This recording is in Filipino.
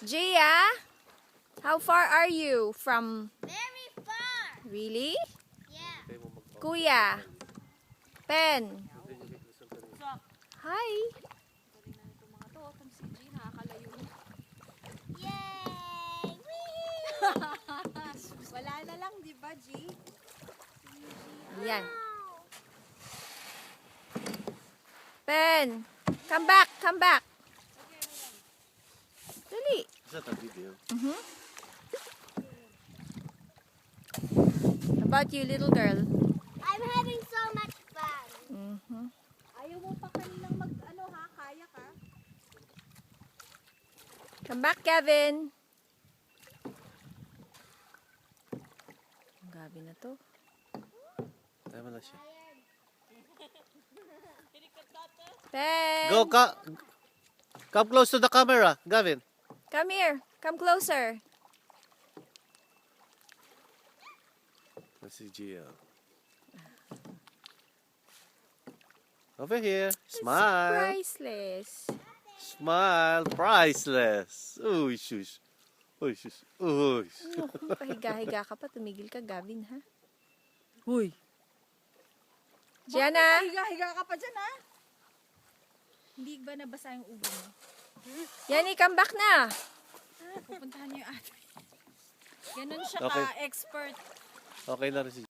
Gia, how far are you from? Very far. Really? Yeah. Kuya, Pen. Hi. Yay! Wala na lang, di ba, G? Yan. Pen, come back, come back. Dali. Is that a video? How about you, little girl? I'm having so much fun. Ayaw mo pa kaninang mag-ano ha, kaya ka? Come back, Kevin. Ang gabi na to. Tama na siya. Pen, Go, come close to the camera, Gavin. come here. Come closer. Let's see Gio. Over here. Smile. Priceless. Smile. Priceless. Uy, shush. Uy, shush. Uy. Pahiga-higa ka pa. Tumigil ka, Gavin, ha? Huy. Gianna. Higa-higa ka pa dyan, ha? Hindi ba nabasa yung ubo mo? Yani, come back na. Pupuntahan niyo yung ate. Ganun siya Okay. ka-expert. Okay na rin si